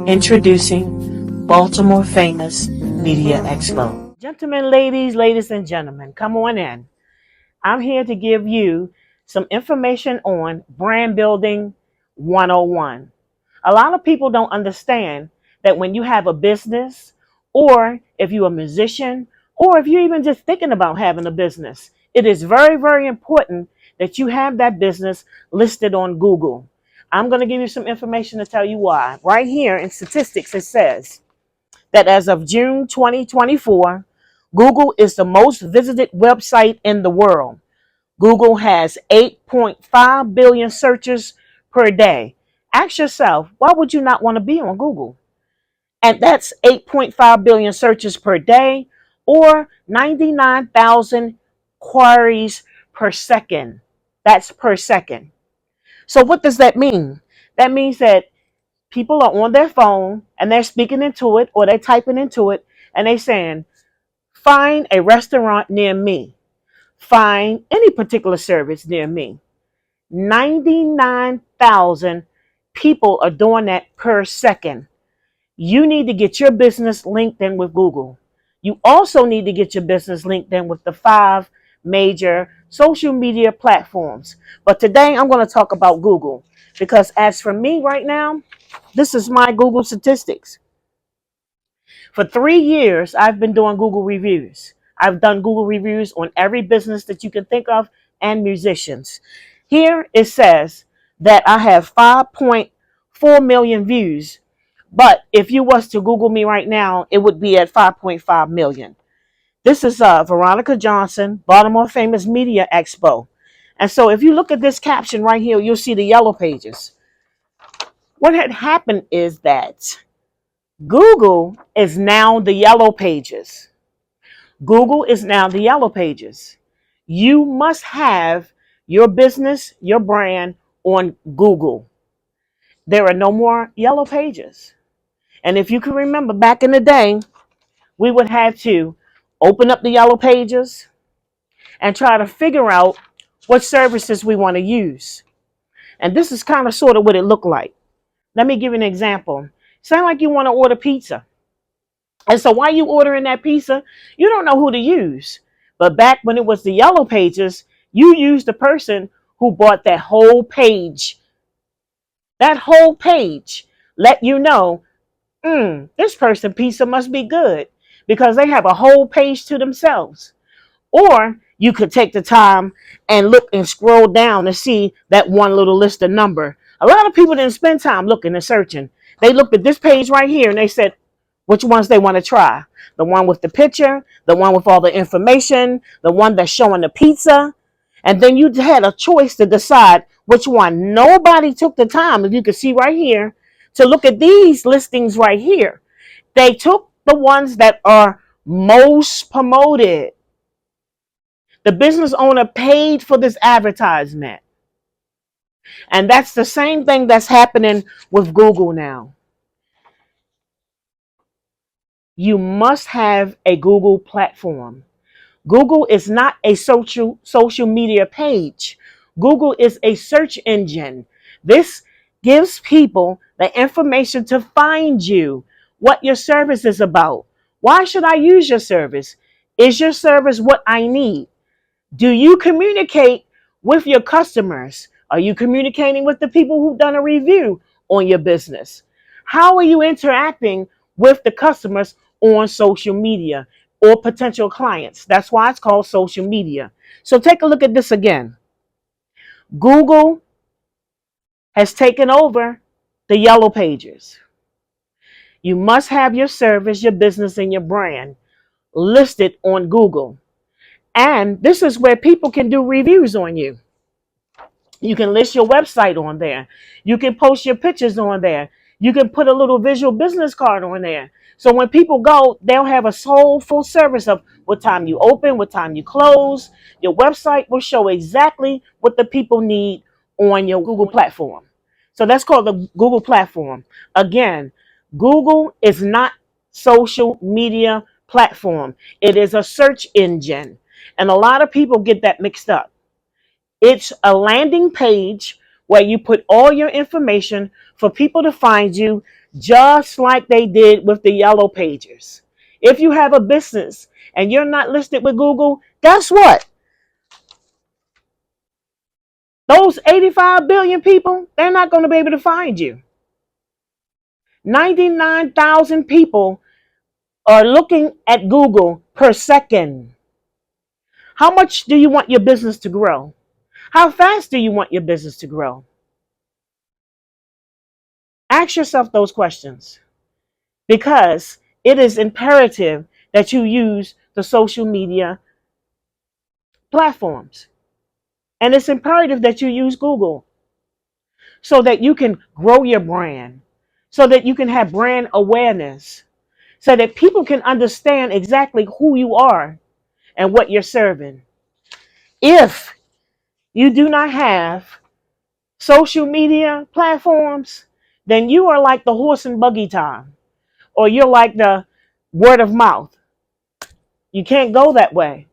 Introducing Baltimore Famous Media Expo. Gentlemen, ladies and gentlemen, come on in. I'm here to give you some information on brand building 101. A lot of people don't understand that when you have a business, or if you're a musician, or if you're even just thinking about having a business, it is very, very important that you have that business listed on Google. I'm going to give you some information to tell you why. Right here in statistics, it says that as of June 2024, Google is the most visited website in the world. Google has 8.5 billion searches per day. Ask yourself, why would you not want to be on Google? And that's 8.5 billion searches per day, or 99,000 queries per second. That's per second. So what does that mean? That means that people are on their phone and they're speaking into it, or they're typing into it, and they're saying, find a restaurant near me. Find any particular service near me. 99,000 people are doing that per second. You need to get your business linked in with Google. You also need to get your business linked in with the 5 major social media platforms. But today I'm going to talk about Google, because as for me right now, this is my Google statistics. For 3 years, I've been doing Google reviews. I've done Google reviews on every business that you can think of and musicians. Here it says that I have 5.4 million views. But if you was to Google me right now, it would be at 5.5 million. This is Veronica Johnson, Baltimore Famous Media Expo. And so if you look at this caption right here, you'll see the yellow pages. What had happened is that Google is now the yellow pages. Google is now the yellow pages. You must have your business, your brand on Google. There are no more yellow pages. And if you can remember back in the day, we would have to open up the yellow pages and try to figure out what services we want to use. And this is kind of sort of what it looked like. Let me give you an example. Sound like you want to order pizza. And so while you ordering that pizza, you don't know who to use. But back when it was the yellow pages, you used the person who bought that whole page. That whole page let you know, this person pizza must be good, because they have a whole page to themselves. Or you could take the time and look and scroll down to see that one little list of number. A lot of people didn't spend time looking and searching. They looked at this page right here and they said which ones they want to try. The one with the picture, the one with all the information, the one that's showing the pizza. And then you had a choice to decide which one. Nobody took the time, if you can see right here, to look at these listings right here. They took the ones that are most promoted. The business owner paid for this advertisement. And that's the same thing that's happening with Google now. You must have a Google platform. Google is not a social media page. Google is a search engine. This gives people the information to find you, what your service is about. Why should I use your service? Is your service what I need? Do you communicate with your customers? Are you communicating with the people who've done a review on your business? How are you interacting with the customers on social media or potential clients? That's why it's called social media. So take a look at this again. Google has taken over the yellow pages. You must have your service, your business, and your brand listed on Google. And this is where people can do reviews on you. You can list your website on there. You can post your pictures on there. You can put a little visual business card on there. So when people go, they'll have a whole full service of what time you open, what time you close. Your website will show exactly what the people need on your Google platform. So that's called the Google platform. Again, Google is not social media platform. It is a search engine. And a lot of people get that mixed up. It's a landing page where you put all your information for people to find you just like they did with the yellow pages. If you have a business and you're not listed with Google, guess what? Those 85 billion people, they're not going to be able to find you. 99,000 people are looking at Google per second. How much do you want your business to grow? How fast do you want your business to grow? Ask yourself those questions, because it is imperative that you use the social media platforms. And it's imperative that you use Google so that you can grow your brand, so that you can have brand awareness, so that people can understand exactly who you are and what you're serving. If you do not have social media platforms, then you are like the horse and buggy time, or you're like the word of mouth. You can't go that way.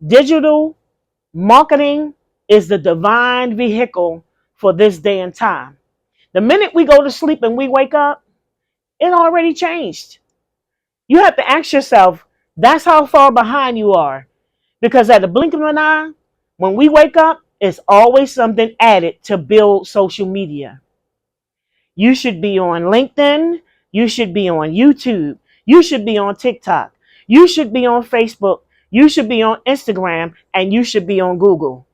Digital marketing is the divine vehicle for this day and time. The minute we go to sleep and we wake up, it already changed. You have to ask yourself, that's how far behind you are. Because at the blink of an eye, when we wake up, it's always something added to build social media. You should be on LinkedIn. You should be on YouTube. You should be on TikTok. You should be on Facebook. You should be on Instagram. And you should be on Google.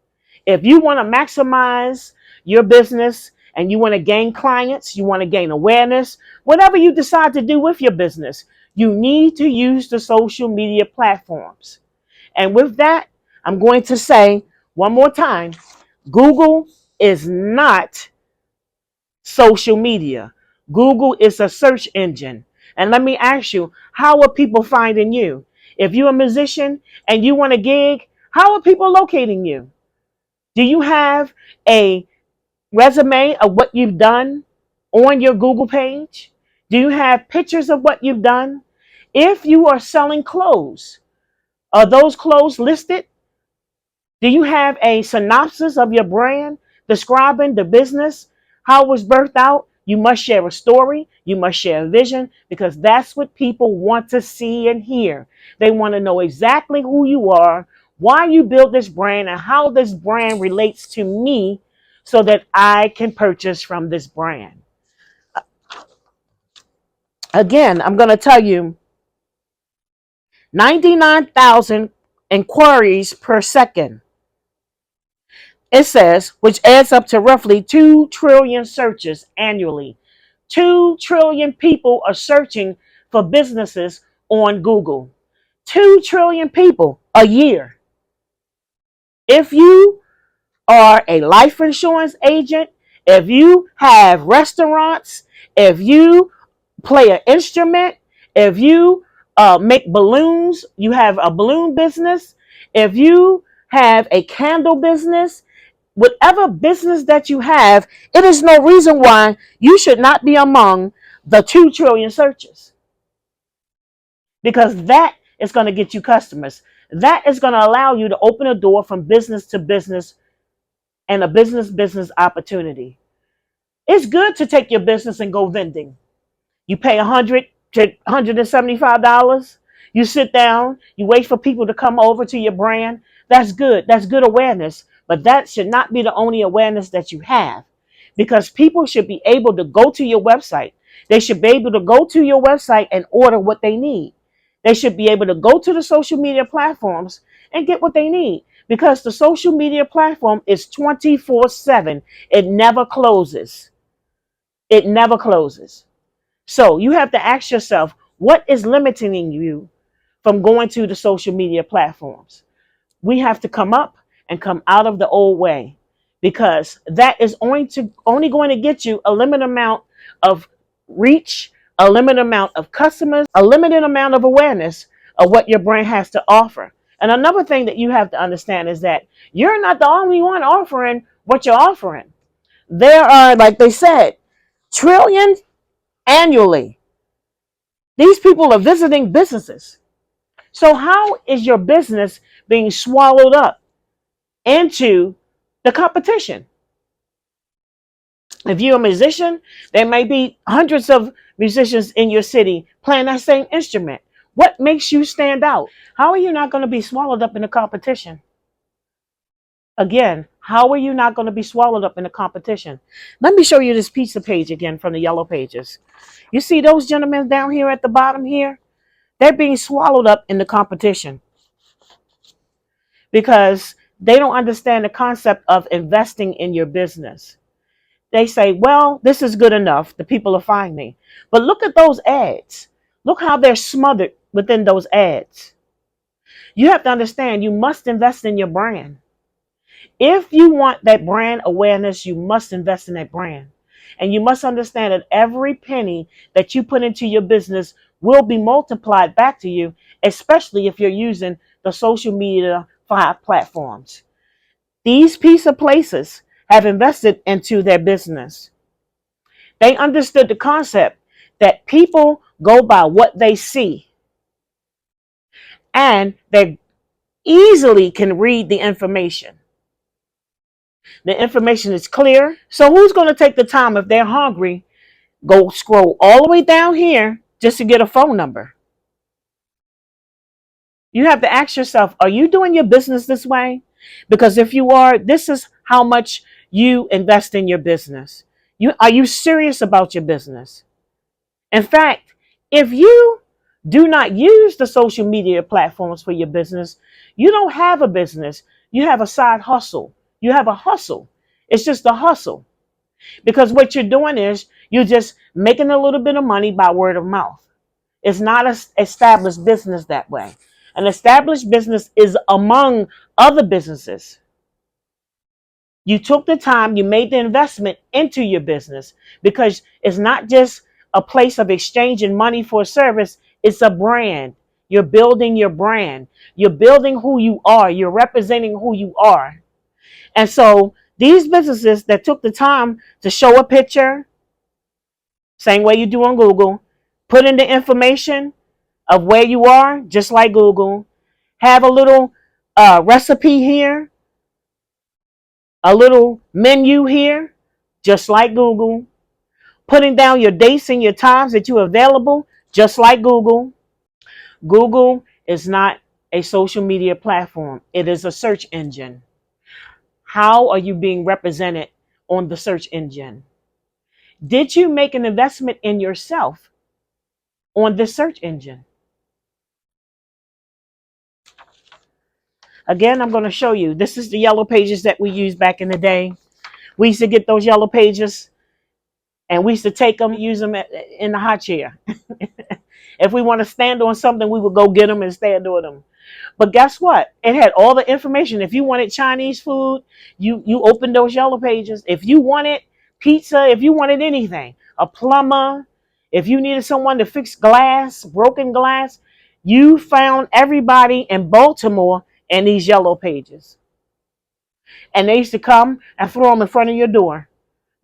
If you want to maximize your business and you want to gain clients, you want to gain awareness, whatever you decide to do with your business, you need to use the social media platforms. And with that, I'm going to say one more time, Google is not social media. Google is a search engine. And let me ask you, how are people finding you? If you're a musician and you want a gig, how are people locating you? Do you have a resume of what you've done on your Google page? Do you have pictures of what you've done? If you are selling clothes, are those clothes listed? Do you have a synopsis of your brand describing the business, how it was birthed out? You must share a story. You must share a vision, because that's what people want to see and hear. They want to know exactly who you are, why you built this brand, and how this brand relates to me so that I can purchase from this brand. Again, I'm going to tell you 99,000 inquiries per second. It says, which adds up to roughly 2 trillion searches annually. 2 trillion people are searching for businesses on Google. 2 trillion people a year. If you are a life insurance agent, if you have restaurants, if you play an instrument, if you make balloons, you have a balloon business, if you have a candle business, whatever business that you have, it is no reason why you should not be among the 2 trillion searches, because that is going to get you customers. That is going to allow you to open a door from business to business and a business opportunity. It's good to take your business and go vending. You pay $100 to $175. You sit down, you wait for people to come over to your brand. That's good. That's good awareness. But that should not be the only awareness that you have, because people should be able to go to your website. They should be able to go to your website and order what they need. They should be able to go to the social media platforms and get what they need, because the social media platform is 24/7. It never closes. It never closes. So you have to ask yourself, what is limiting you from going to the social media platforms? We have to come up and come out of the old way, because that is only going to get you a limited amount of reach, a limited amount of customers, a limited amount of awareness of what your brand has to offer. And another thing that you have to understand is that you're not the only one offering what you're offering. There are, like they said, trillions annually. These people are visiting businesses. So how is your business being swallowed up into the competition? If you're a musician, there may be hundreds of musicians in your city playing that same instrument. What makes you stand out? How are you not going to be swallowed up in the competition? Again, how are you not going to be swallowed up in the competition? Let me show you this pizza page again from the yellow pages. You see those gentlemen down here at the bottom here? They're being swallowed up in the competition because they don't understand the concept of investing in your business. They say, well, this is good enough. The people will find me. But look at those ads. Look how they're smothered within those ads. You have to understand you must invest in your brand. If you want that brand awareness, you must invest in that brand. And you must understand that every penny that you put into your business will be multiplied back to you, especially if you're using the social media platforms. These piece of places have invested into their business. They understood the concept that people go by what they see, and they easily can read the information. The information is clear. So who's going to take the time, if they're hungry, go scroll all the way down here just to get a phone number? You have to ask yourself, are you doing your business this way? Because if you are, this is how much you invest in your business. Are you serious about your business? In fact, if you do not use the social media platforms for your business, you don't have a business. You have a side hustle. You have a hustle. It's just a hustle. Because what you're doing is you're just making a little bit of money by word of mouth. It's not an established business that way. An established business is among other businesses. You took the time, you made the investment into your business, because it's not just a place of exchanging money for a service, it's a brand. You're building your brand. You're building who you are. You're representing who you are. And so these businesses that took the time to show a picture, same way you do on Google, put in the information of where you are, just like Google, have a little recipe here, a little menu here, just like Google, putting down your dates and your times that you're available, just like Google. Google is not a social media platform. It is a search engine. How are you being represented on the search engine? Did you make an investment in yourself on this search engine? Again, I'm going to show you. This is the yellow pages that we used back in the day. We used to get those yellow pages and we used to take them, use them in the hot chair. If we want to stand on something, we would go get them and stand on them. But guess what? It had all the information. If you wanted Chinese food, you opened those yellow pages. If you wanted pizza, if you wanted anything, a plumber, if you needed someone to fix glass, broken glass, you found everybody in Baltimore in these yellow pages. And they used to come and throw them in front of your door.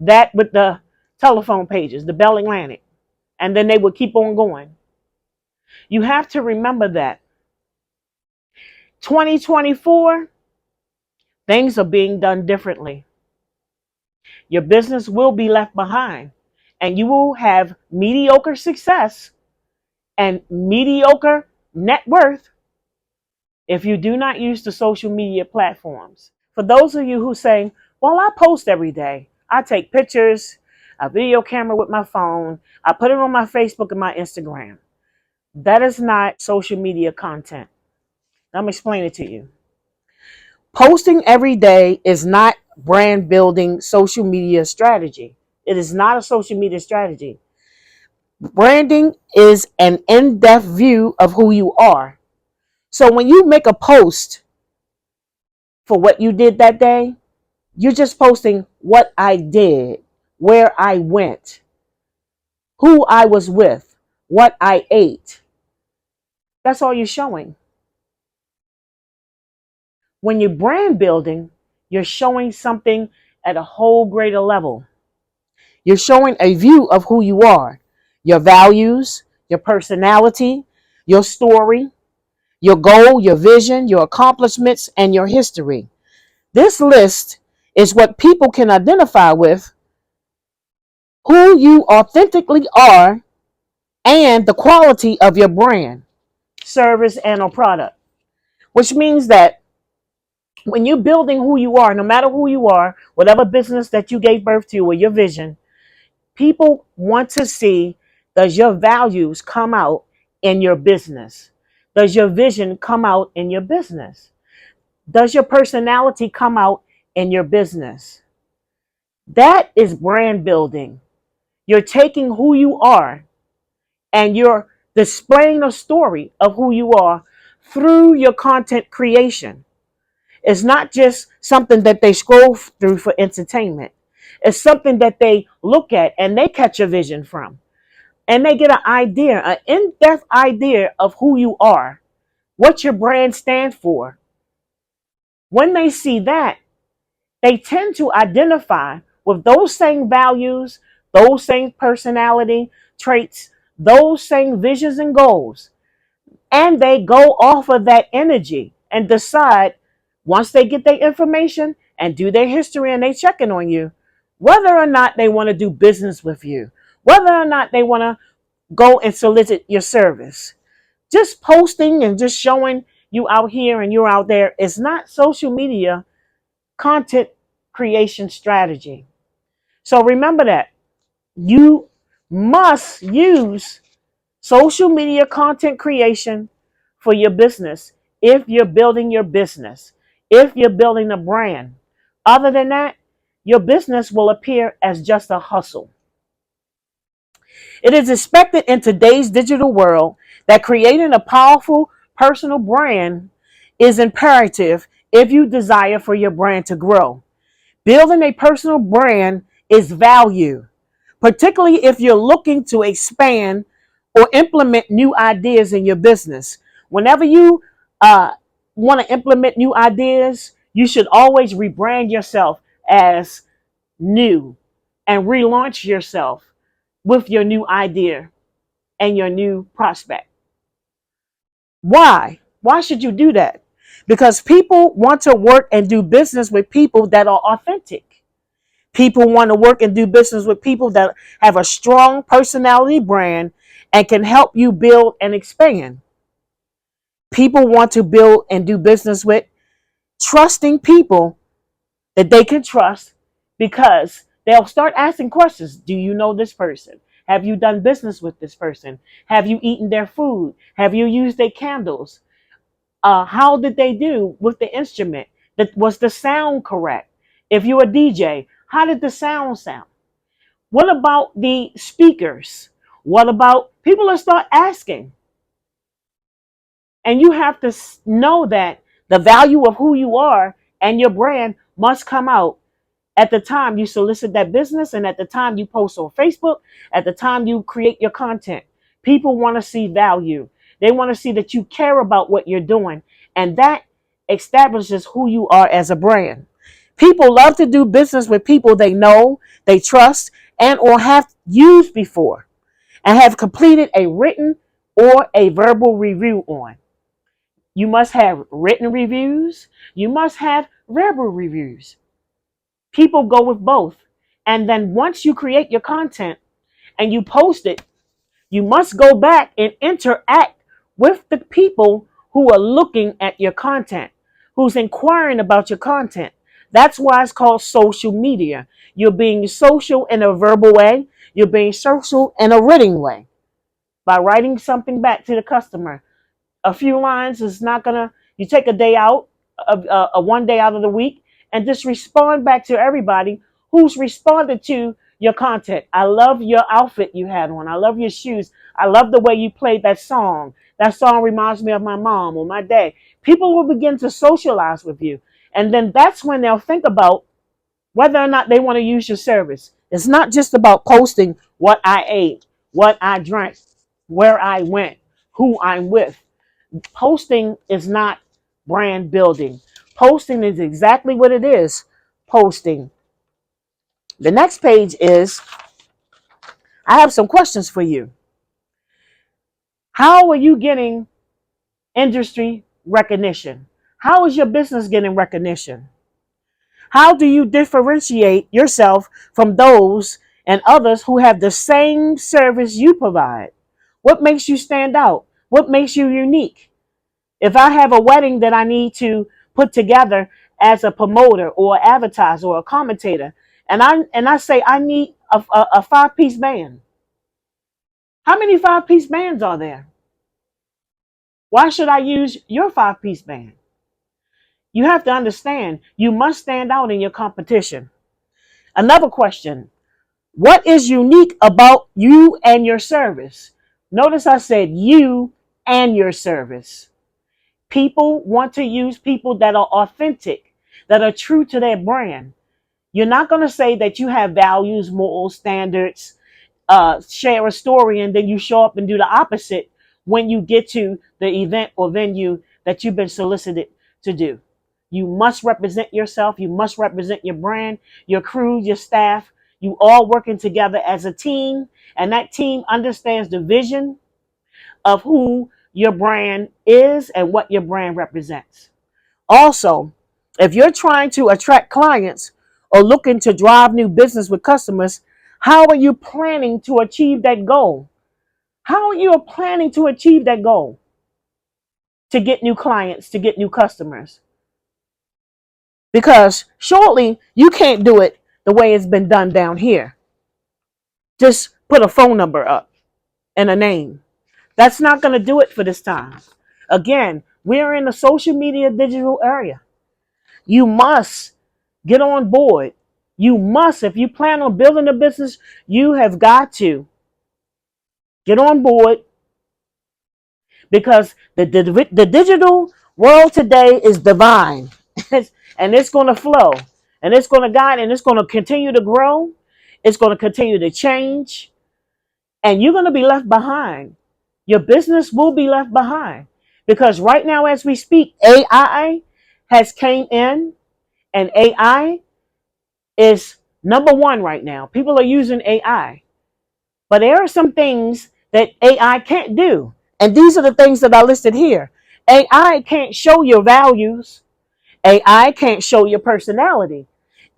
That with the telephone pages, the Bell Atlantic. And then they would keep on going. You have to remember that 2024, things are being done differently. Your business will be left behind, and you will have mediocre success and mediocre net worth if you do not use the social media platforms. For those of you who say, well, I post every day. I take pictures, a video camera with my phone. I put it on my Facebook and my Instagram. That is not social media content. Let me explain it to you. Posting every day is not brand building social media strategy. It is not a social media strategy. Branding is an in-depth view of who you are. So when you make a post for what you did that day, you're just posting what I did, where I went, who I was with, what I ate. That's all you're showing. When you're brand building, you're showing something at a whole greater level. You're showing a view of who you are, your values, your personality, your story, your goal, your vision, your accomplishments, and your history. This list is what people can identify with who you authentically are, and the quality of your brand, service, and or product. Which means that when you're building who you are, no matter who you are, whatever business that you gave birth to or your vision, people want to see, does your values come out in your business? Does your vision come out in your business? Does your personality come out in your business? That is brand building. You're taking who you are and you're displaying a story of who you are through your content creation. It's not just something that they scroll through for entertainment. It's something that they look at and they catch a vision from. And they get an idea, an in-depth idea of who you are, what your brand stands for. When they see that, they tend to identify with those same values, those same personality traits, those same visions and goals. And they go off of that energy and decide, once they get their information and do their history and they checking on you, whether or not they want to do business with you, whether or not they want to go and solicit your service. Just posting and just showing you out here and you're out there is not social media content creation strategy. So remember that you must use social media content creation for your business if you're building your business, if you're building a brand. Other than that, your business will appear as just a hustle. It is expected in today's digital world that creating a powerful personal brand is imperative if you desire for your brand to grow. Building a personal brand is value, particularly if you're looking to expand or implement new ideas in your business. Whenever you want to implement new ideas, you should always rebrand yourself as new and relaunch yourself with your new idea and your new prospect. Why? Why should you do that? Because people want to work and do business with people that are authentic. People want to work and do business with people that have a strong personality brand and can help you build and expand. People want to build and do business with trusting people that they can trust, because they'll start asking questions. Do you know this person? Have you done business with this person? Have you eaten their food? Have you used their candles? How did they do with the instrument? Was the sound correct? If you're a DJ, how did the sound? What about the speakers? What about people that start asking? And you have to know that the value of who you are and your brand must come out at the time you solicit that business and at the time you post on Facebook, at the time you create your content. People want to see value. They want to see that you care about what you're doing. And that establishes who you are as a brand. People love to do business with people they know, they trust, and or have used before and have completed a written or a verbal review on. You must have written reviews. You must have verbal reviews. People go with both. And then once you create your content and you post it, you must go back and interact with the people who are looking at your content, who's inquiring about your content. That's why it's called social media. You're being social in a verbal way. You're being social in a written way by writing something back to the customer. A few lines is not gonna. You take a day out of a 1 day out of the week and just respond back to everybody who's responded to your content. I love your outfit you had on. I love your shoes. I love the way you played that song. That song reminds me of my mom or my dad. People will begin to socialize with you, and then that's when they'll think about whether or not they want to use your service. It's not just about posting what I ate, what I drank, where I went, who I'm with. Posting is not brand building. Posting is exactly what it is. Posting. The next page is, I have some questions for you. How are you getting industry recognition? How is your business getting recognition? How do you differentiate yourself from those and others who have the same service you provide? What makes you stand out? What makes you unique? If I have a wedding that I need to put together as a promoter or advertiser or a commentator, and I say I need a 5-piece band. How many 5-piece bands are there? Why should I use your 5-piece band? You have to understand, you must stand out in your competition. Another question: what is unique about you and your service? Notice I said you and your service. People want to use people that are authentic, that are true to their brand. You're not going to say that you have values, morals, standards, share a story, and then you show up and do the opposite when you get to the event or venue that you've been solicited to do. You must represent yourself. You must represent your brand, your crew, your staff. You all working together as a team, and that team understands the vision of who your brand is and what your brand represents. Also, if you're trying to attract clients or looking to drive new business with customers, how are you planning to achieve that goal? How are you planning to achieve that goal? To get new clients, to get new customers. Because surely you can't do it the way it's been done down here. Just put a phone number up and a name. That's not going to do it for this time. Again, we're in the social media digital area. You must get on board. You must, if you plan on building a business, you have got to get on board, because the digital world today is divine. And it's going to flow, and it's going to guide, and it's going to continue to grow. It's going to continue to change, and you're going to be left behind. Your business will be left behind, because right now as we speak, AI has came in, and AI is number one right now. People are using AI, but there are some things that AI can't do. And these are the things that I listed here. AI can't show your values. AI can't show your personality.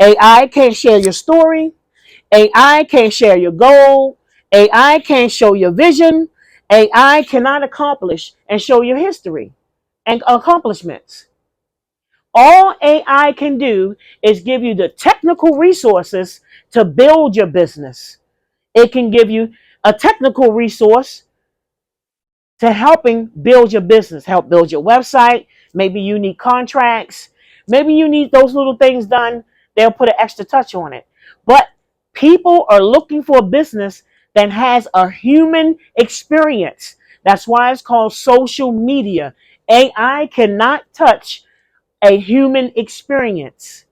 AI can't share your story. AI can't share your goal. AI can't show your vision. AI cannot accomplish and show your history and accomplishments. All AI can do is give you the technical resources to build your business. It can give you a technical resource to helping build your business, help build your website. Maybe you need contracts. Maybe you need those little things done. They'll put an extra touch on it. But people are looking for a business that has a human experience. That's why it's called social media. AI cannot touch a human experience.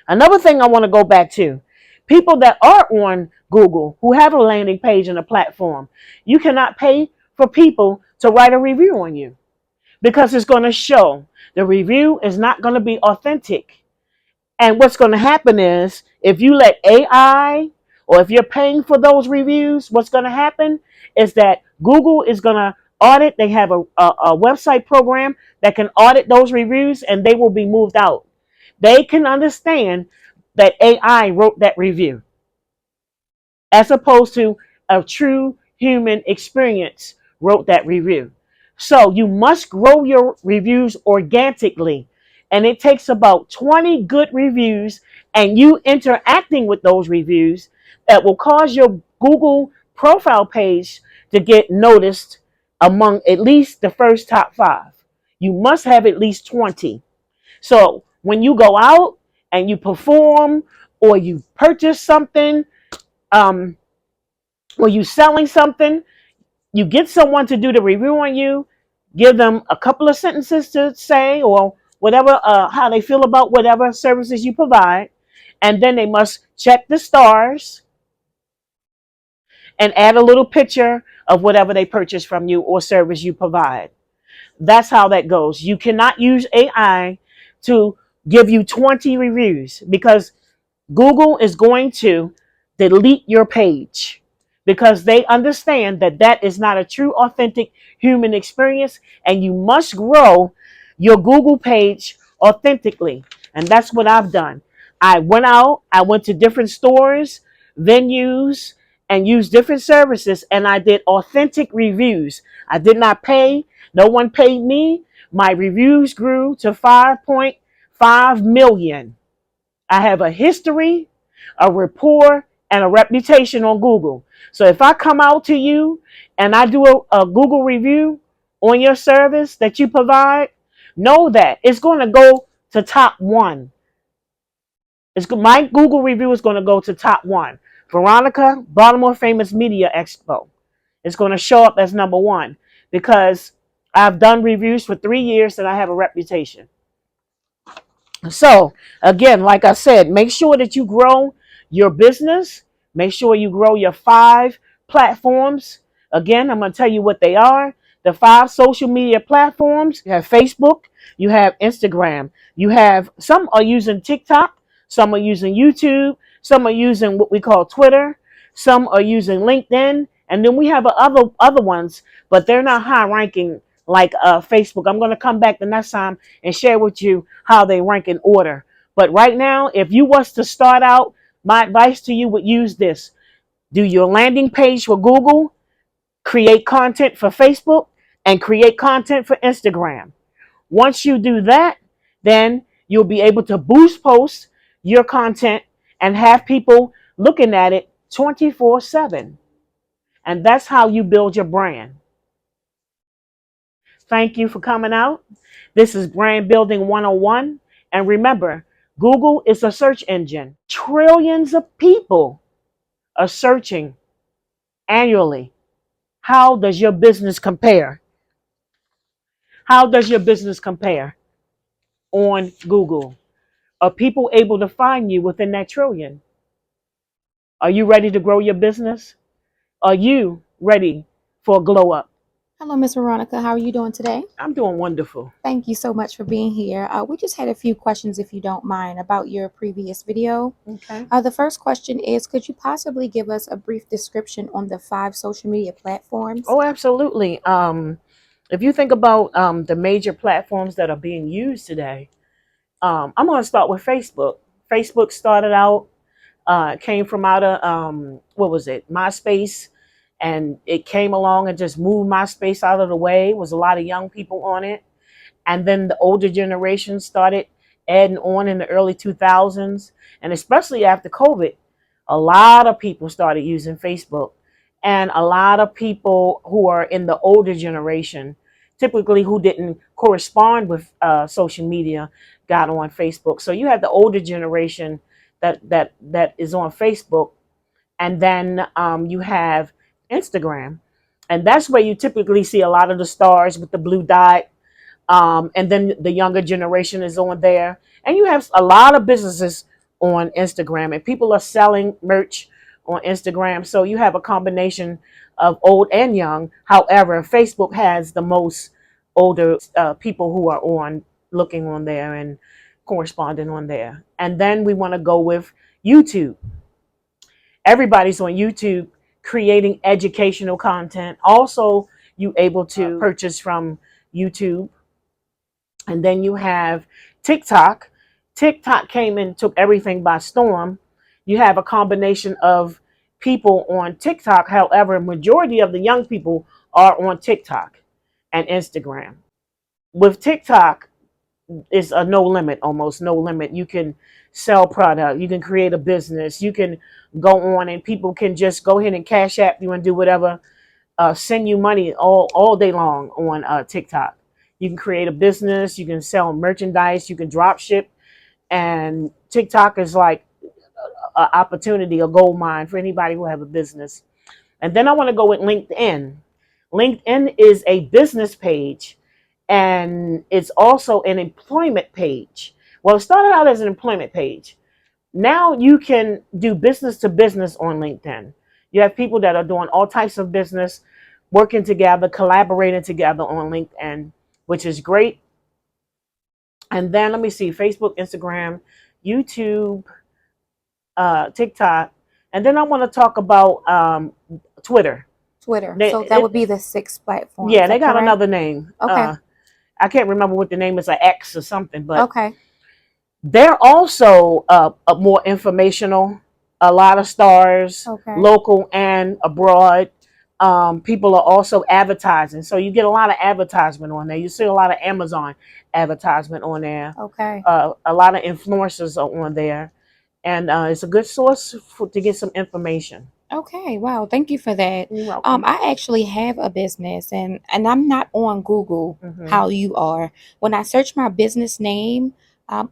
Another thing I want to go back to, people that are on Google who have a landing page and a platform, you cannot pay for people to write a review on you, because it's going to show the review is not going to be authentic. And what's going to happen is, if you let AI, or if you're paying for those reviews, what's going to happen is that Google is going to audit. They have a website program that can audit those reviews, and they will be moved out. They can understand that AI wrote that review, as opposed to a true human experience wrote that review. So you must grow your reviews organically. And it takes about 20 good reviews and you interacting with those reviews that will cause your Google profile page to get noticed among at least the first top 5. You must have at least 20. So when you go out and you perform, or you purchase something, um, or you selling something, you get someone to do the review on you, give them a couple of sentences to say, or whatever, how they feel about whatever services you provide, and then they must check the stars and add a little picture of whatever they purchased from you or service you provide. That's how that goes. You cannot use AI to give you 20 reviews, because Google is going to delete your page, because they understand that that is not a true, authentic human experience, and you must grow your Google page authentically. And that's what I've done. I went out, I went to different stores, venues, and used different services, and I did authentic reviews. I did not pay, no one paid me. My reviews grew to 5.5 million. I have a history, a rapport, and a reputation on Google. So if I come out to you and I do a Google review on your service that you provide, know that it's going to go to top one. My Google review is going to go to top one. Veronica, Baltimore Famous Media Expo. It's going to show up as number one because I've done reviews for 3 years and I have a reputation. So, again, like I said, make sure that you grow your business. Make sure you grow your 5 platforms. Again, I'm going to tell you what they are. The 5 social media platforms. You have Facebook, you have Instagram, you have some are using TikTok, some are using YouTube, some are using what we call Twitter, some are using LinkedIn, and then we have other ones, but they're not high ranking like Facebook. I'm going to come back the next time and share with you how they rank in order. But right now, if you was to start out, my advice to you would use this. Do your landing page for Google, create content for Facebook, and create content for Instagram. Once you do that, then you'll be able to boost post your content and have people looking at it 24/7. And that's how you build your brand. Thank you for coming out. This is Brand Building 101. And remember, Google is a search engine. Trillions of people are searching annually. How does your business compare? How does your business compare on Google? Are people able to find you within that trillion? Are you ready to grow your business? Are you ready for a glow up? Hello, Miss Veronica. How are you doing today? I'm doing wonderful. Thank you so much for being here. We just had a few questions, if you don't mind, about your previous video. Okay. The first question is, could you possibly give us a brief description on the 5 social media platforms? Oh, absolutely. If you think about the major platforms that are being used today, I'm going to start with Facebook. Facebook started out, came from out of, what was it, MySpace, and it came along and just moved MySpace out of the way. It was a lot of young people on it. And then the older generation started adding on in the early 2000s. And especially after COVID, a lot of people started using Facebook. And a lot of people who are in the older generation, typically who didn't correspond with social media, got on Facebook. So you have the older generation that is on Facebook. And then you have Instagram. And that's where you typically see a lot of the stars with the blue dot. And then the younger generation is on there. And you have a lot of businesses on Instagram, and people are selling merch on Instagram. So you have a combination of old and young. However, Facebook has the most older people who are looking on there and corresponding on there. And then we want to go with YouTube. Everybody's on YouTube creating educational content. Also, you able to purchase from YouTube. And then you have TikTok. TikTok came and took everything by storm. You have a combination of people on TikTok. However, majority of the young people are on TikTok and Instagram. With TikTok, it's a no limit, almost no limit. You can sell product. You can create a business. You can go on and people can just go ahead and cash app you and do whatever, send you money all day long on TikTok. You can create a business. You can sell merchandise. You can drop ship. And TikTok is like an opportunity, a gold mine for anybody who have a business. And then I want to go with LinkedIn. LinkedIn is a business page, and it's also an employment page. Well, it started out as an employment page. Now you can do business to business on LinkedIn. You have people that are doing all types of business, working together, collaborating together on LinkedIn, which is great. And then let me see, Facebook, Instagram, YouTube, TikTok. And then I want to talk about Twitter. Twitter. So that would be the 6 platforms. Yeah, they got another name. Okay. I can't remember what the name is, like X or something. But okay. They're also more informational. A lot of stars, Okay. local and abroad. People are also advertising, so you get a lot of advertisement on there. You see a lot of Amazon advertisement on there. Okay. A lot of influencers are on there, and it's a good source to get some information. Okay. Wow. Thank you for that. You're welcome. I actually have a business, and I'm not on Google Hmm. how you are. When I search my business name,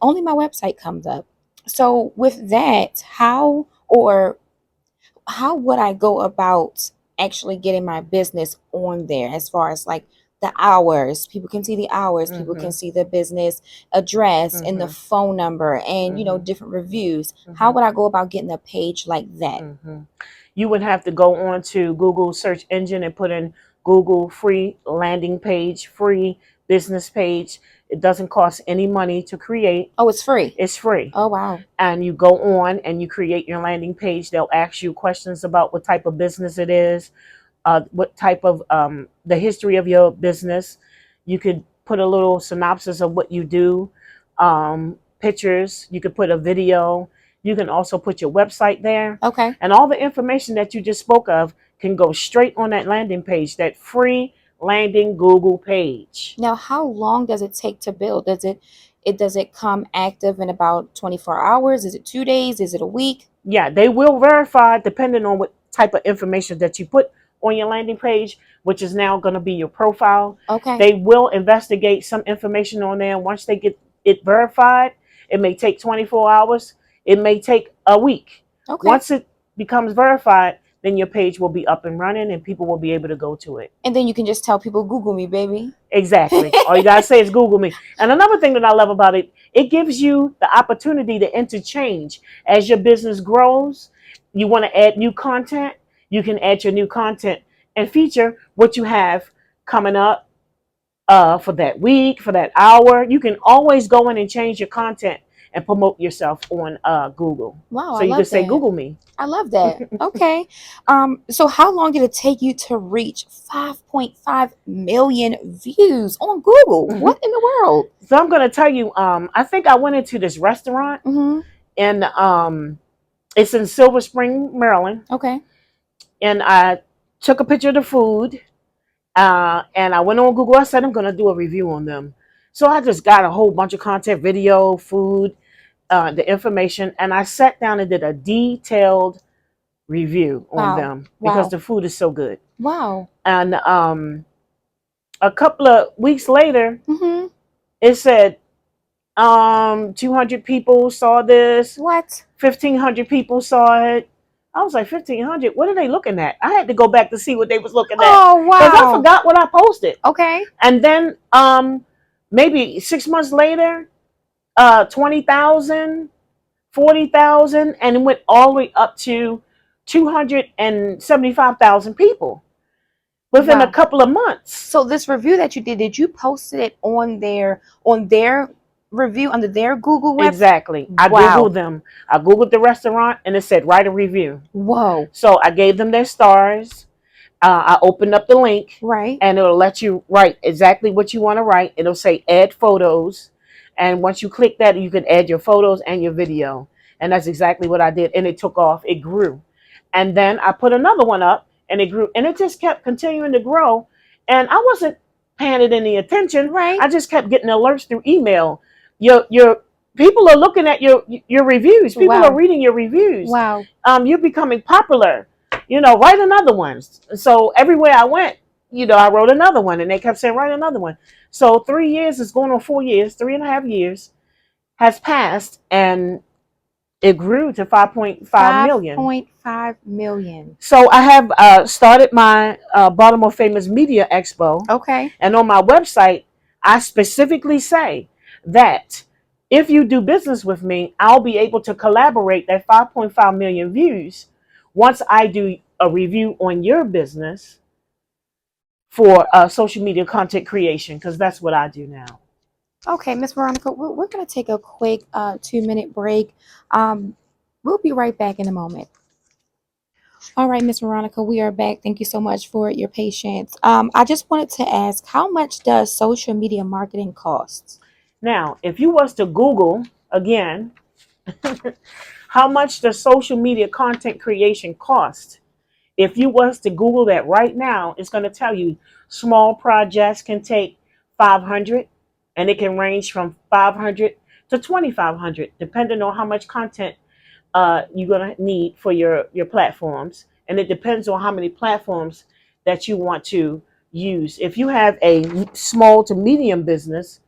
only my website comes up. So with that, how would I go about actually getting my business on there as far as like the hours? People can see the hours, people can Hmm. see the business address and the Hmm. phone number and Hmm. different reviews. How Hmm. would I go about getting a page like that? Hmm. You would have to go on to Google search engine and put in Google free landing page, free business page. It doesn't cost any money to create. Oh, it's free. It's free. Oh, wow. And you go on and you create your landing page. They'll ask you questions about what type of business it is, what type of the history of your business. You could put a little synopsis of what you do, pictures. You could put a video. You can also put your website there, Okay. and all the information that you just spoke of can go straight on that landing page, that free landing Google page. Now, how long does it take to build? Does it come active in about 24 hours? Is it 2 days? Is it a week? Yeah, they will verify depending on what type of information that you put on your landing page, which is now going to be your profile. Okay. They will investigate some information on there. Once they get it verified, it may take 24 hours, it may take a week. Okay. Once it becomes verified, then your page will be up and running and people will be able to go to it. And then you can just tell people, Google me, baby. Exactly. All you gotta say is Google me. And another thing that I love about it, it gives you the opportunity to interchange as your business grows. You want to add new content, you can add your new content and feature what you have coming up for that week, for that hour. You can always go in and change your content and promote yourself on Google. Wow, So I you can love say that. Google me. I love that. Okay. So how long did it take you to reach 5.5 million views on Google? What in the world? So I'm gonna tell you, I think I went into this restaurant Mm-hmm. and it's in Silver Spring, Maryland, Okay. and I took a picture of the food, and I went on Google. I said I'm gonna do a review on them, so I just got a whole bunch of content, video, food, the information, and I sat down and did a detailed review on Wow. them because Wow. the food is so good. Wow. And a couple of weeks later, Mm-hmm. it said 200 people saw this, What? 1,500 people saw it. I was like, 1,500? What are they looking at? I had to go back to see what they was looking at Oh, because I wow. forgot what I posted. Okay. And then maybe 6 months later, 20,000, 40,000, and it went all the way up to 275,000 people within a Wow. couple of months. So this review that you did you post it on their review under their Google website? Exactly. I Wow. Googled them. I Googled the restaurant and it said, write a review. Whoa. So I gave them their stars. I opened up the link Right. and it'll let you write exactly what you want to write. It'll say add photos. And once you click that, you can add your photos and your video. And that's exactly what I did. And it took off. It grew. And then I put another one up and it grew. And it just kept continuing to grow. And I wasn't paying it any attention. Right. I just kept getting alerts through email. Your people are looking at your reviews. People Wow. are reading your reviews. Wow. You're becoming popular. Write another one. So everywhere I went, I wrote another one, and they kept saying, write another one. So 3 years is going on 4 years, 3.5 years has passed, and it grew to 5.5 million. 5.5 million. So I have started my Baltimore Famous Media Expo, Okay. and on my website, I specifically say that if you do business with me, I'll be able to collaborate that 5.5 million views once I do a review on your business for social media content creation, because that's what I do now. Okay, Miss Veronica, we're going to take a quick 2-minute break. We'll be right back in a moment. All right, Miss Veronica, we are back. Thank you so much for your patience. I just wanted to ask, how much does social media marketing cost? Now, if you was to Google again, how much does social media content creation cost? If you was to Google that right now, it's going to tell you small projects can take 500, and it can range from 500 to 2,500, depending on how much content you're going to need for your platforms. And it depends on how many platforms that you want to use. If you have a small to medium business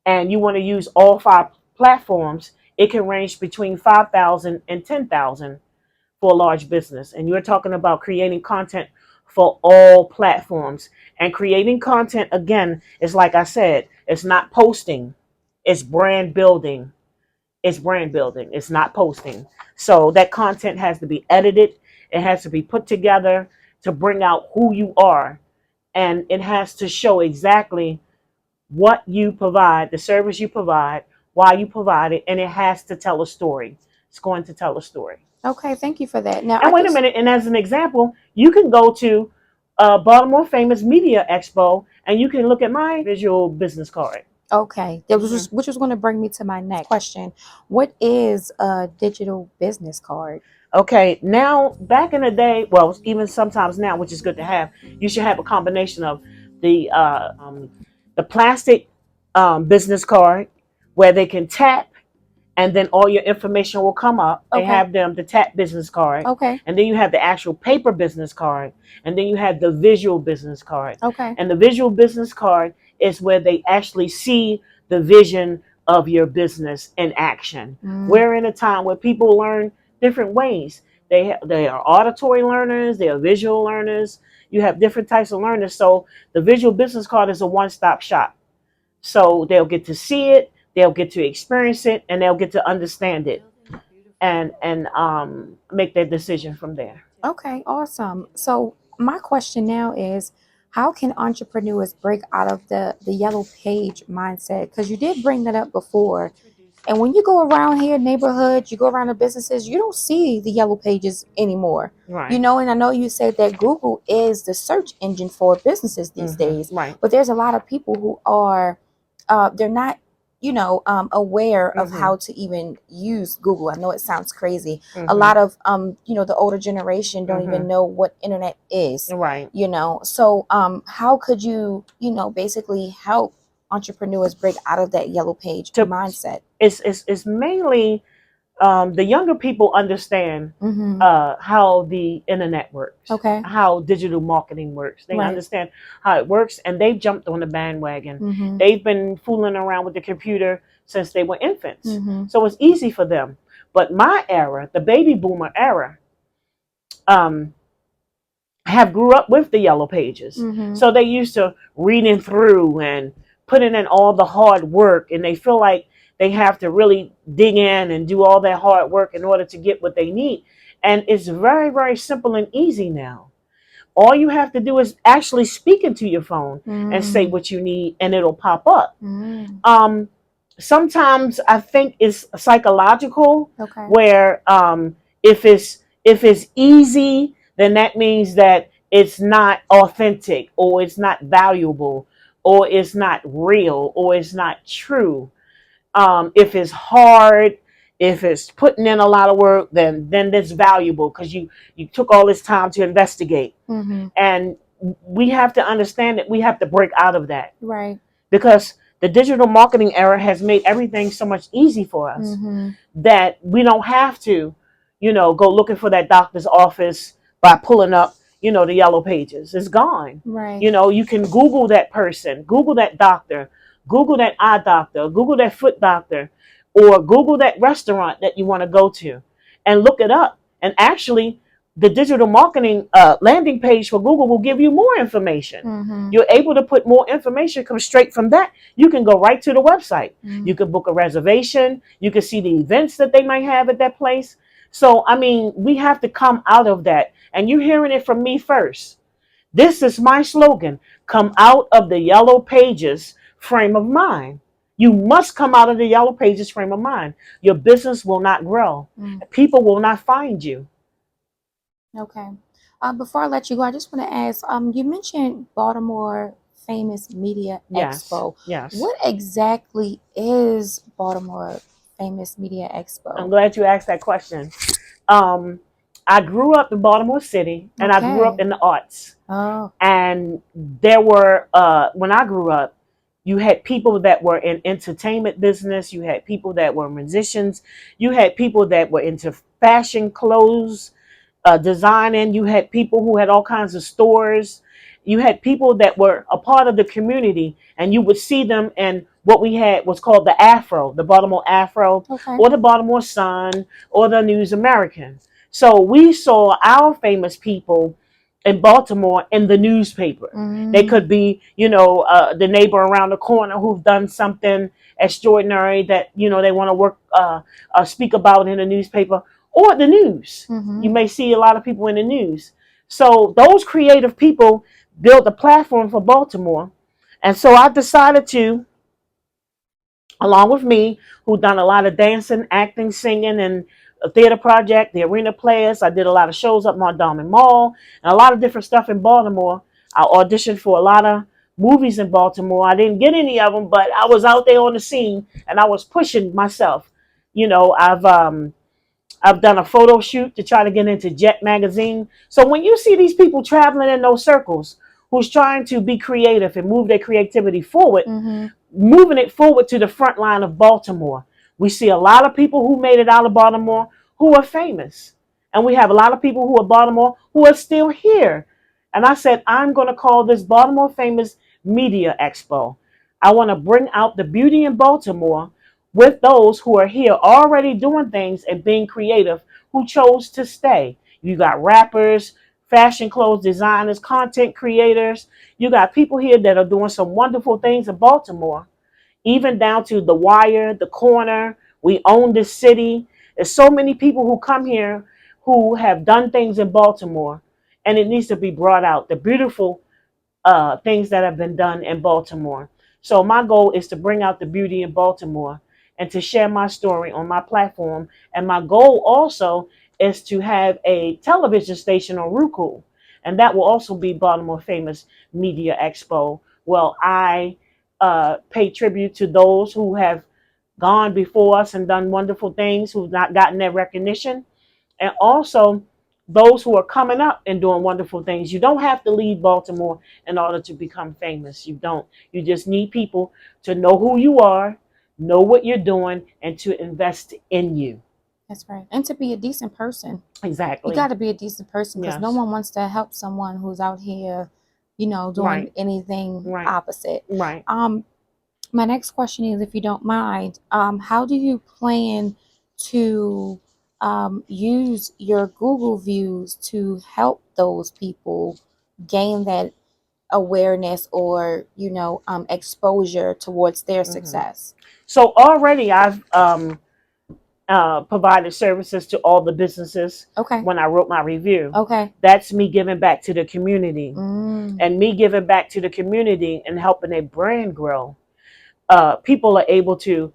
and you want to use all 5 platforms, it can range between 5,000 and 10,000 for a large business. And you're talking about creating content for all platforms. And creating content, again, is like I said, it's not posting, it's brand building. It's brand building, it's not posting. So that content has to be edited, it has to be put together to bring out who you are. And it has to show exactly what you provide, the service you provide, why you provide it, and it has to tell a story. It's going to tell a story. Okay, thank you for that. Now, And wait a minute, and as an example, you can go to Baltimore Famous Media Expo and you can look at my visual business card. okay, that was which was going to bring me to my next question. What is a digital business card? Okay, now back in the day, well, even sometimes now, which is good to have, you should have a combination of the uh, um, the plastic business card where they can tap and then all your information will come up. They Okay. have them the tap business card, Okay. and then you have the actual paper business card, and then you have the visual business card. Okay. And the visual business card is where they actually see the vision of your business in action. We're in a time where people learn different ways. They are auditory learners, they are visual learners. You have different types of learners. So the visual business card is a one-stop shop. So they'll get to see it, they'll get to experience it, and they'll get to understand it and make their decision from there. Okay, awesome. So my question now is, how can entrepreneurs break out of the yellow page mindset? Because you did bring that up before. And when you go around here, neighborhoods, you go around the businesses, you don't see the yellow pages anymore. Right. You know, and I know you said that Google is the search engine for businesses these days, Right. but there's a lot of people who are, they're not, aware of how to even use Google. I know it sounds crazy. A lot of, the older generation don't even know what internet is. Right. So how could you, basically help entrepreneurs break out of that yellow page mindset? It's mainly the younger people understand how the internet works, Okay. how digital marketing works. They Right. understand how it works, and they've jumped on the bandwagon. They've been fooling around with the computer since they were infants, so it's easy for them. But my era, the baby boomer era, have grew up with the yellow pages, so they used to reading through and putting in all the hard work, and they feel like they have to really dig in and do all that hard work in order to get what they need. And it's very, very simple and easy now. All you have to do is actually speak into your phone and say what you need, and it'll pop up. Sometimes I think it's psychological, Okay. where if it's easy, then that means that it's not authentic, or it's not valuable, or it's not real, or it's not true. If it's hard, if it's putting in a lot of work, then it's valuable because you took all this time to investigate. And we have to understand that we have to break out of that, Right. because the digital marketing era has made everything so much easy for us that we don't have to, go looking for that doctor's office by pulling up, the yellow pages. It's gone. Right. You can Google that person, Google that doctor, Google that eye doctor, Google that foot doctor, or Google that restaurant that you want to go to and look it up. And actually, the digital marketing landing page for Google will give you more information. You're able to put more information, come straight from that. You can go right to the website. You can book a reservation. You can see the events that they might have at that place. So, I mean, we have to come out of that. And you're hearing it from me first. This is my slogan: come out of the yellow pages frame of mind. You must come out of the yellow pages frame of mind. Your business will not grow. People will not find you. Okay. Before I let you go, I just want to ask, you mentioned Baltimore Famous Media Yes. Expo. Yes. What exactly is Baltimore Famous Media I'm Expo? glad you asked that question. Um, I grew up in Baltimore City, and I grew up Okay. in the arts. Oh. And there were, when I grew up, you had people that were in entertainment business. You had people that were musicians. You had people that were into fashion clothes, designing. You had people who had all kinds of stores. You had people that were a part of the community, and you would see them in what we had was called the Afro, the Baltimore Afro, Okay. or the Baltimore Sun, or the News American. So we saw our famous people in Baltimore in the newspaper. They Mm. could be, the neighbor around the corner who've done something extraordinary that they want to speak about in the newspaper, or the news. You Mm-hmm. may see a lot of people in the news. So those creative people built a platform for Baltimore. And so I decided to, along with me, who done a lot of dancing, acting, singing, and a theater project, the Arena Players. I did a lot of shows up Mondawmin Mall and a lot of different stuff in Baltimore. I auditioned for a lot of movies in Baltimore. I didn't get any of them, but I was out there on the scene and I was pushing myself. I've done a photo shoot to try to get into Jet magazine. So when you see these people traveling in those circles, who's trying to be creative and move their creativity forward, Mm-hmm. moving it forward to the front line of Baltimore, we see a lot of people who made it out of Baltimore who are famous. And we have a lot of people who are Baltimore who are still here. And I said, I'm going to call this Baltimore Famous Media Expo. I want to bring out the beauty in Baltimore with those who are here already doing things and being creative, who chose to stay. You got rappers, fashion clothes designers, content creators. You got people here that are doing some wonderful things in Baltimore, even down to the Wire, the Corner. We own this city. There's so many people who come here who have done things in Baltimore, and it needs to be brought out. The beautiful things that have been done in Baltimore. So my goal is to bring out the beauty in Baltimore and to share my story on my platform. And my goal also is to have a television station on Roku, and that will also be Baltimore Famous Media Expo. Well, I pay tribute to those who have gone before us and done wonderful things, who've not gotten their recognition, and also those who are coming up and doing wonderful things. You don't have to leave Baltimore in order to become famous. You don't. You just need people to know who you are, know what you're doing, and to invest in you. That's right. And to be a decent person. You Exactly. got to be a decent person because no Yes. one wants to help someone who's out here, doing Right. anything Right. opposite. Right. My next question is, if you don't mind, how do you plan to use your Google views to help those people gain that awareness or exposure towards their success? So already I've provided services to all the businesses Okay. when I wrote my review. Okay. That's me giving back to the community, Mm. and me giving back to the community and helping a brand grow. People are able to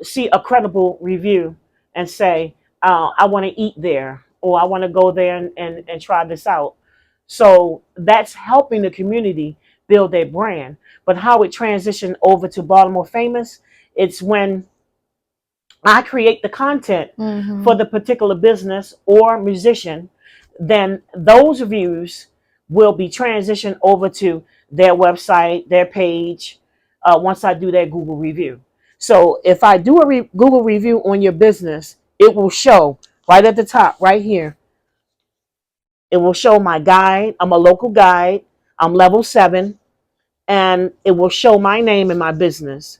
see a credible review and say, I want to eat there, or I want to go there and try this out. So that's helping the community build their brand. But how it transitioned over to Baltimore Famous, it's when I create the content Mm-hmm. for the particular business or musician, then those views will be transitioned over to their website, their page, once I do their Google review. So if I do a Google review on your business, it will show right at the top, right here. It will show my guide. I'm a local guide. I'm level 7, and it will show my name and my business.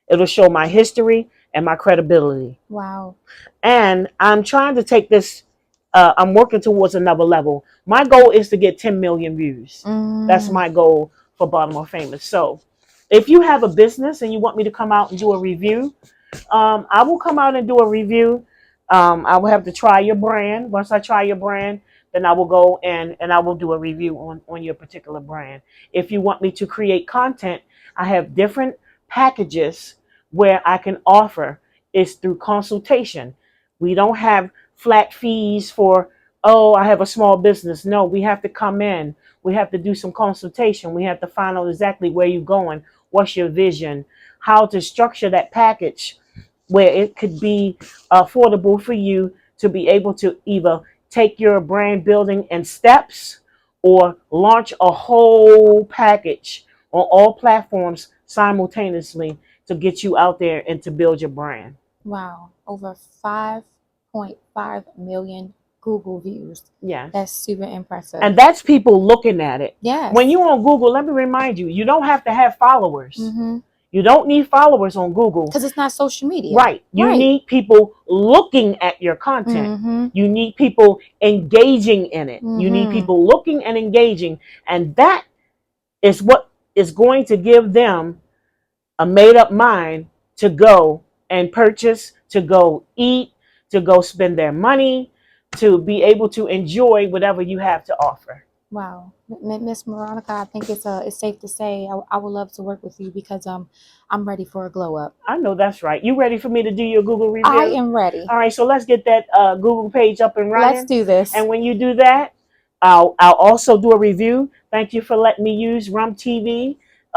It'll show my history and my credibility. Wow. And I'm trying to take this, I'm working towards another level. My goal is to get 10 million views. That's Mm. my goal for Baltimore Famous. So if you have a business and you want me to come out and do a review, I will come out and do a review. I will have to try your brand. Once I try your brand, then I will go and I will do a review on your particular brand. If you want me to create content, I have different packages where I can offer. Is through consultation. We don't have flat fees for, oh, I have a small business. No, we have to come in. We have to do some consultation. We have to find out exactly where you're going, what's your vision, how to structure that package where it could be affordable for you to be able to either take your brand building in steps or launch a whole package on all platforms simultaneously to get you out there and to build your brand. Wow, over 5.5 million Google views. Yes. That's super impressive. And that's people looking at it. Yes. When you're on Google, let me remind you, you don't have to have followers. Mm-hmm. You don't need followers on Google. Because it's not social media. Right. You need people looking at your content. Mm-hmm. You need people engaging in it. Mm-hmm. You need people looking and engaging. And that is what is going to give them a made up mind to go and purchase, to go eat, to go spend their money, to be able to enjoy whatever you have to offer. Wow, Miss Veronica, I think it's safe to say I would love to work with you because I'm ready for a glow up. I know that's right. You ready for me to do your Google review? I am ready. All right, so let's get that Google page up and running. Let's do this. And when you do that, I'll also do a review. Thank you for letting me use Rum TV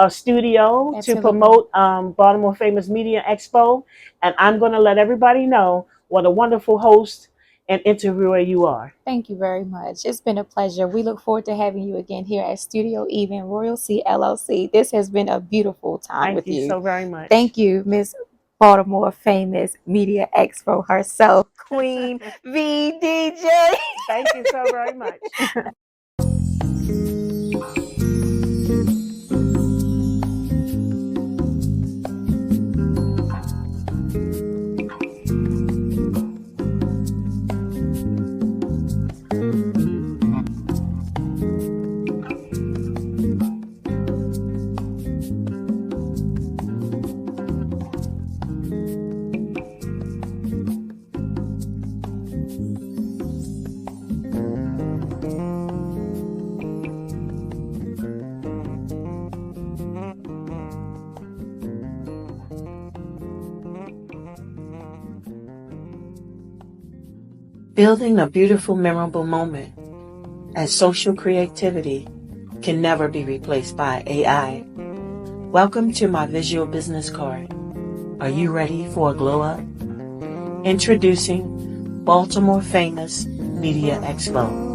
studio Absolutely. to promote Baltimore Famous Media Expo. And I'm going to let everybody know what a wonderful host and interviewer you are. Thank you very much. It's been a pleasure. We look forward to having you again here at Studio Even Royal C LLC. This has been a beautiful time with you. Thank you so very much. Thank you, Miss Baltimore Famous Media Expo herself, Queen VDJ. Thank you so very much. Building a beautiful, memorable moment as social creativity can never be replaced by AI. Welcome to my visual business card. Are you ready for a glow up? Introducing Baltimore Famous Media Expo.